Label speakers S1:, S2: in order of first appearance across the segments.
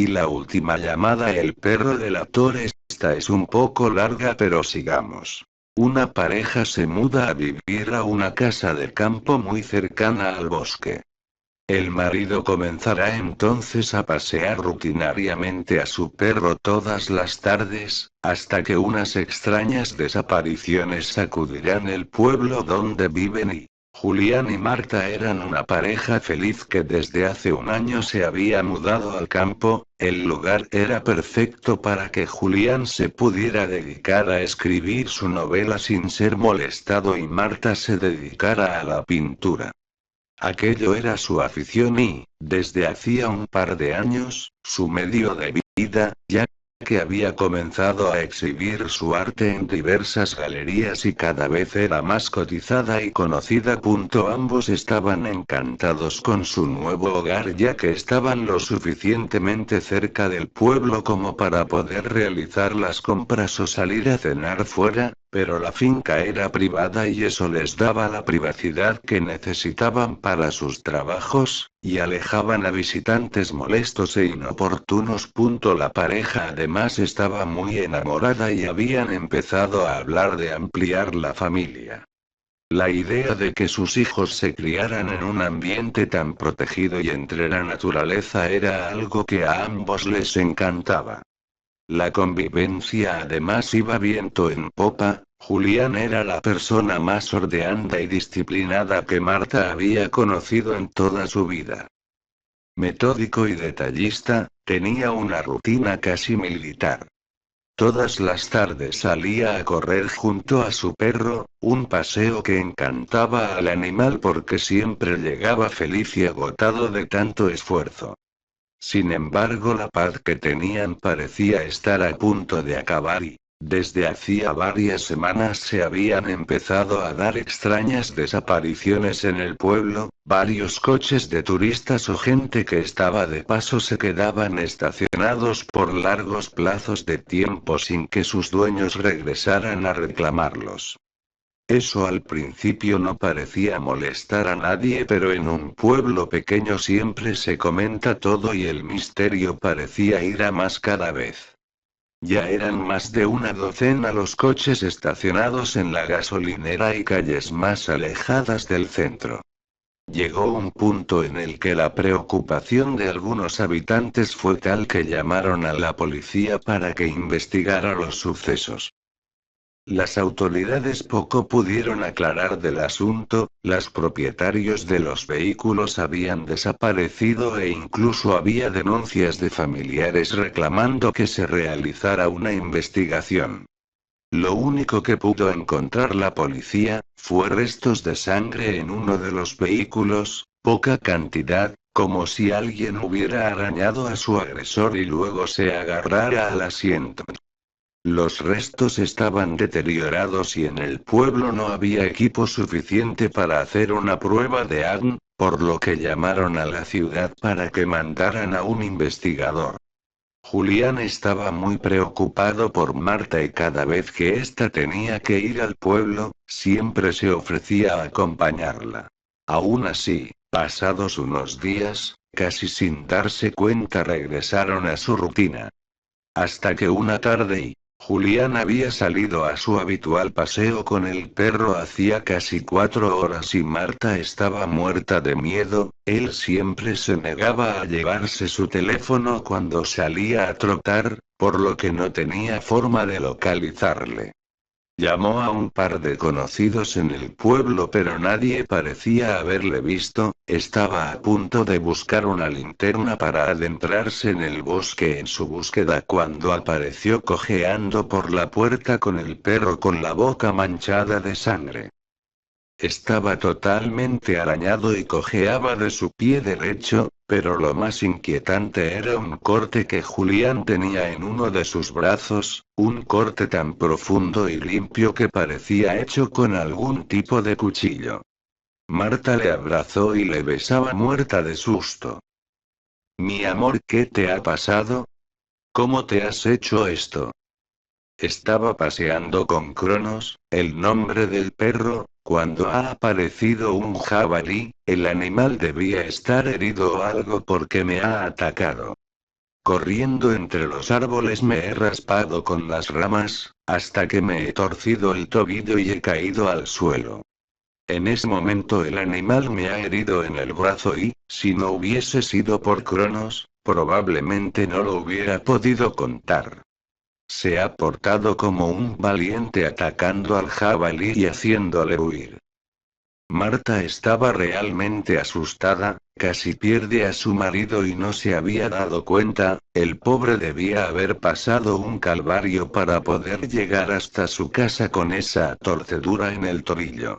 S1: Y la última llamada: el perro del actor. Esta es un poco larga, pero sigamos. Una pareja se muda a vivir a una casa de campo muy cercana al bosque. El marido comenzará entonces a pasear rutinariamente a su perro todas las tardes, hasta que unas extrañas desapariciones sacudirán el pueblo donde viven y Julián y Marta eran una pareja feliz que desde hace un año se había mudado al campo. El lugar era perfecto para que Julián se pudiera dedicar a escribir su novela sin ser molestado y Marta se dedicara a la pintura. Aquello era su afición y, desde hacía un par de años, su medio de vida, ya que había comenzado a exhibir su arte en diversas galerías y cada vez era más cotizada y conocida. Ambos estaban encantados con su nuevo hogar, ya que estaban lo suficientemente cerca del pueblo como para poder realizar las compras o salir a cenar fuera, pero la finca era privada y eso les daba la privacidad que necesitaban para sus trabajos, y alejaban a visitantes molestos e inoportunos. La pareja además estaba muy enamorada y habían empezado a hablar de ampliar la familia. La idea de que sus hijos se criaran en un ambiente tan protegido y entre la naturaleza era algo que a ambos les encantaba. La convivencia además iba viento en popa. Julián era la persona más ordenada y disciplinada que Marta había conocido en toda su vida. Metódico y detallista, tenía una rutina casi militar. Todas las tardes salía a correr junto a su perro, un paseo que encantaba al animal porque siempre llegaba feliz y agotado de tanto esfuerzo. Sin embargo, la paz que tenían parecía estar a punto de acabar y, desde hacía varias semanas se habían empezado a dar extrañas desapariciones en el pueblo. Varios coches de turistas o gente que estaba de paso se quedaban estacionados por largos plazos de tiempo sin que sus dueños regresaran a reclamarlos. Eso al principio no parecía molestar a nadie, pero en un pueblo pequeño siempre se comenta todo y el misterio parecía ir a más cada vez. Ya eran más de una docena los coches estacionados en la gasolinera y calles más alejadas del centro. Llegó un punto en el que la preocupación de algunos habitantes fue tal que llamaron a la policía para que investigara los sucesos. Las autoridades poco pudieron aclarar del asunto. Los propietarios de los vehículos habían desaparecido e incluso había denuncias de familiares reclamando que se realizara una investigación. Lo único que pudo encontrar la policía fue restos de sangre en uno de los vehículos, poca cantidad, como si alguien hubiera arañado a su agresor y luego se agarrara al asiento. Los restos estaban deteriorados y en el pueblo no había equipo suficiente para hacer una prueba de ADN, por lo que llamaron a la ciudad para que mandaran a un investigador. Julián estaba muy preocupado por Marta y cada vez que ésta tenía que ir al pueblo, siempre se ofrecía a acompañarla. Aún así, pasados unos días, casi sin darse cuenta regresaron a su rutina. Hasta que una tarde Julián había salido a su habitual paseo con el perro hacía casi 4 horas y Marta estaba muerta de miedo. Él siempre se negaba a llevarse su teléfono cuando salía a trotar, por lo que no tenía forma de localizarle. Llamó a un par de conocidos en el pueblo pero nadie parecía haberle visto. Estaba a punto de buscar una linterna para adentrarse en el bosque en su búsqueda cuando apareció cojeando por la puerta con el perro con la boca manchada de sangre. Estaba totalmente arañado y cojeaba de su pie derecho, pero lo más inquietante era un corte que Julián tenía en uno de sus brazos, un corte tan profundo y limpio que parecía hecho con algún tipo de cuchillo. Marta le abrazó y le besaba muerta de susto. Mi amor, ¿qué te ha pasado? ¿Cómo te has hecho esto? Estaba paseando con Cronos, el nombre del perro, cuando ha aparecido un jabalí. El animal debía estar herido o algo porque me ha atacado. Corriendo entre los árboles me he raspado con las ramas, hasta que me he torcido el tobillo y he caído al suelo. En ese momento el animal me ha herido en el brazo y, si no hubiese sido por Cronos, probablemente no lo hubiera podido contar. Se ha portado como un valiente atacando al jabalí y haciéndole huir. Marta estaba realmente asustada, casi pierde a su marido y no se había dado cuenta, el pobre debía haber pasado un calvario para poder llegar hasta su casa con esa torcedura en el tobillo.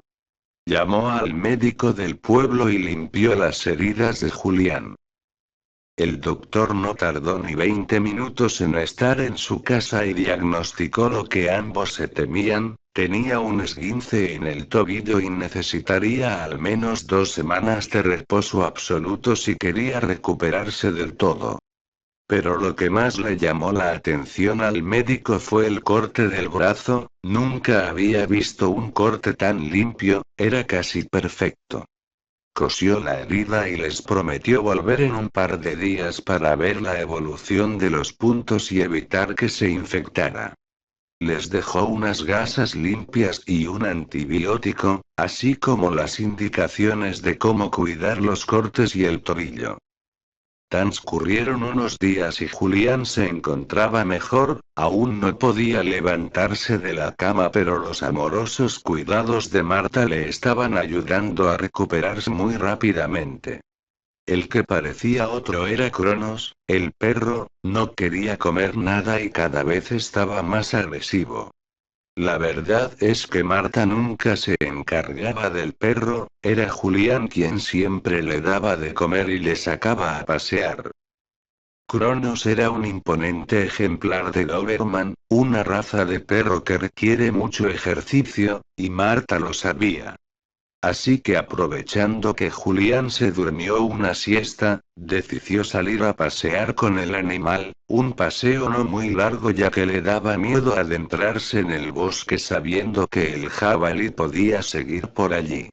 S1: Llamó al médico del pueblo y limpió las heridas de Julián. El doctor no tardó ni 20 minutos en estar en su casa y diagnosticó lo que ambos se temían: tenía un esguince en el tobillo y necesitaría al menos 2 semanas de reposo absoluto si quería recuperarse del todo. Pero lo que más le llamó la atención al médico fue el corte del brazo. Nunca había visto un corte tan limpio, era casi perfecto. Cosió la herida y les prometió volver en un par de días para ver la evolución de los puntos y evitar que se infectara. Les dejó unas gasas limpias y un antibiótico, así como las indicaciones de cómo cuidar los cortes y el tobillo. Transcurrieron unos días y Julián se encontraba mejor. Aún no podía levantarse de la cama, pero los amorosos cuidados de Marta le estaban ayudando a recuperarse muy rápidamente. El que parecía otro era Cronos, el perro. No quería comer nada y cada vez estaba más agresivo. La verdad es que Marta nunca se encargaba del perro, era Julián quien siempre le daba de comer y le sacaba a pasear. Cronos era un imponente ejemplar de Doberman, una raza de perro que requiere mucho ejercicio, y Marta lo sabía. Así que, aprovechando que Julián se durmió una siesta, decidió salir a pasear con el animal, un paseo no muy largo ya que le daba miedo adentrarse en el bosque sabiendo que el jabalí podía seguir por allí.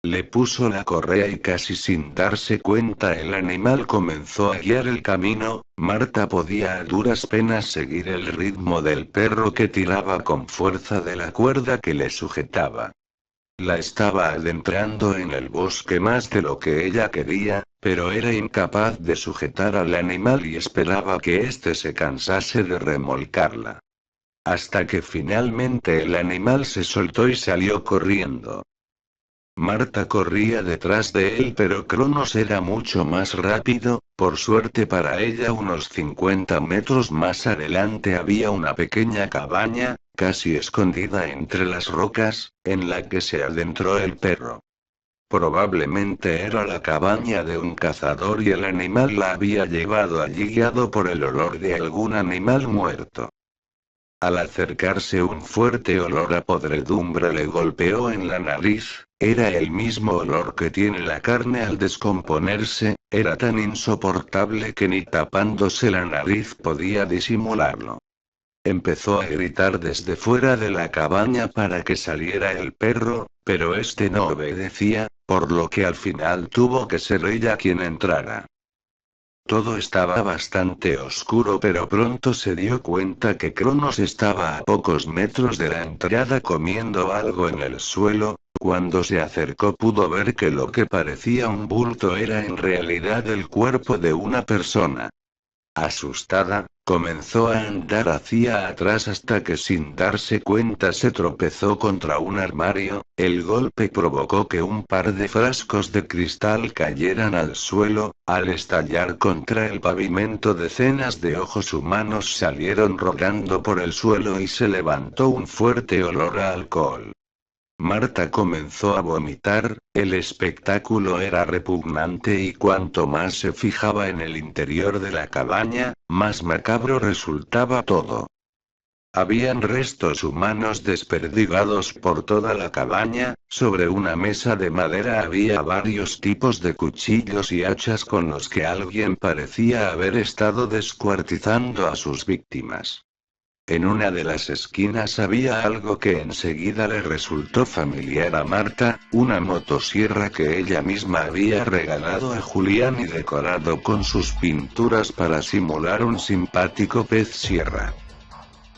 S1: Le puso la correa y casi sin darse cuenta el animal comenzó a guiar el camino. Marta podía a duras penas seguir el ritmo del perro que tiraba con fuerza de la cuerda que le sujetaba. La estaba adentrando en el bosque más de lo que ella quería, pero era incapaz de sujetar al animal y esperaba que éste se cansase de remolcarla. Hasta que finalmente el animal se soltó y salió corriendo. Marta corría detrás de él, pero Cronos era mucho más rápido. Por suerte para ella, unos 50 metros más adelante había una pequeña cabaña, casi escondida entre las rocas, en la que se adentró el perro. Probablemente era la cabaña de un cazador y el animal la había llevado allí guiado por el olor de algún animal muerto. Al acercarse, un fuerte olor a podredumbre le golpeó en la nariz. Era el mismo olor que tiene la carne al descomponerse. Era tan insoportable que ni tapándose la nariz podía disimularlo. Empezó a gritar desde fuera de la cabaña para que saliera el perro, pero este no obedecía, por lo que al final tuvo que ser ella quien entrara. Todo estaba bastante oscuro, pero pronto se dio cuenta que Cronos estaba a pocos metros de la entrada comiendo algo en el suelo. Cuando se acercó pudo ver que lo que parecía un bulto era en realidad el cuerpo de una persona. Asustada, comenzó a andar hacia atrás hasta que sin darse cuenta se tropezó contra un armario. El golpe provocó que un par de frascos de cristal cayeran al suelo. Al estallar contra el pavimento, decenas de ojos humanos salieron rodando por el suelo y se levantó un fuerte olor a alcohol. Marta comenzó a vomitar. El espectáculo era repugnante y cuanto más se fijaba en el interior de la cabaña, más macabro resultaba todo. Habían restos humanos desperdigados por toda la cabaña. Sobre una mesa de madera había varios tipos de cuchillos y hachas con los que alguien parecía haber estado descuartizando a sus víctimas. En una de las esquinas había algo que enseguida le resultó familiar a Marta, una motosierra que ella misma había regalado a Julián y decorado con sus pinturas para simular un simpático pez sierra.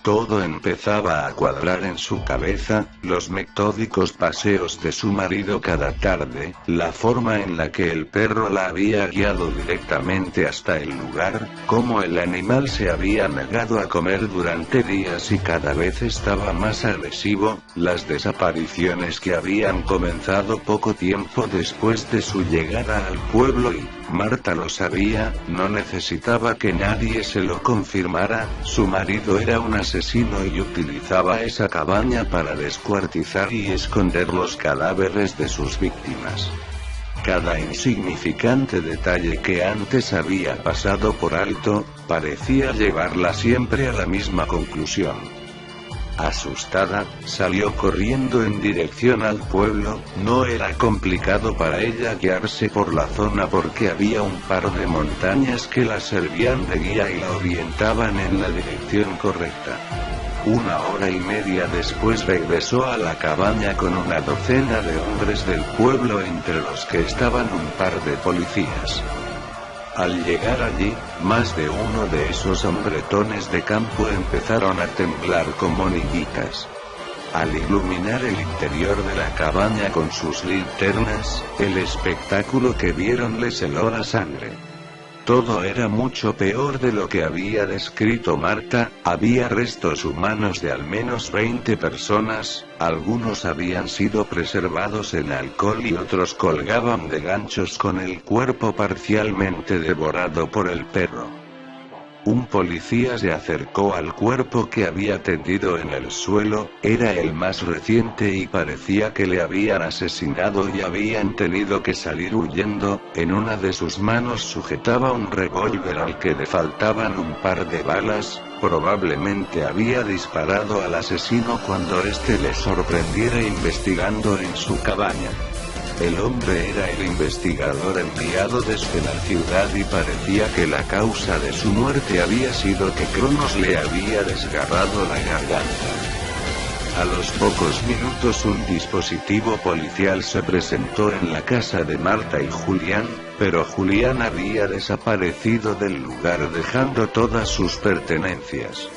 S1: Todo empezaba a cuadrar en su cabeza, los metódicos paseos de su marido cada tarde, la forma en la que el perro la había guiado directamente hasta el lugar, cómo el animal se había negado a comer durante días y cada vez estaba más agresivo, las desapariciones que habían comenzado poco tiempo después de su llegada al pueblo y, Marta lo sabía, no necesitaba que nadie se lo confirmara, su marido era un asesino y utilizaba esa cabaña para descuartizar y esconder los cadáveres de sus víctimas. Cada insignificante detalle que antes había pasado por alto, parecía llevarla siempre a la misma conclusión. Asustada, salió corriendo en dirección al pueblo, no era complicado para ella guiarse por la zona porque había un par de montañas que la servían de guía y la orientaban en la dirección correcta. 1 hora y media después regresó a la cabaña con una docena de hombres del pueblo entre los que estaban un par de policías. Al llegar allí, más de uno de esos hombretones de campo empezaron a temblar como niñitas. Al iluminar el interior de la cabaña con sus linternas, el espectáculo que vieron les heló la sangre. Todo era mucho peor de lo que había descrito Marta, había restos humanos de al menos 20 personas, algunos habían sido preservados en alcohol y otros colgaban de ganchos con el cuerpo parcialmente devorado por el perro. Un policía se acercó al cuerpo que había tendido en el suelo, era el más reciente y parecía que le habían asesinado y habían tenido que salir huyendo, en una de sus manos sujetaba un revólver al que le faltaban un par de balas, probablemente había disparado al asesino cuando éste le sorprendiera investigando en su cabaña. El hombre era el investigador enviado desde la ciudad y parecía que la causa de su muerte había sido que Cronos le había desgarrado la garganta. A los pocos minutos un dispositivo policial se presentó en la casa de Marta y Julián, pero Julián había desaparecido del lugar dejando todas sus pertenencias.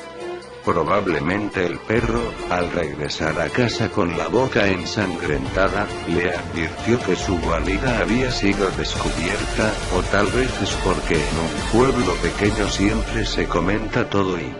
S1: Probablemente el perro, al regresar a casa con la boca ensangrentada, le advirtió que su guarida había sido descubierta, o tal vez es porque en un pueblo pequeño siempre se comenta todo y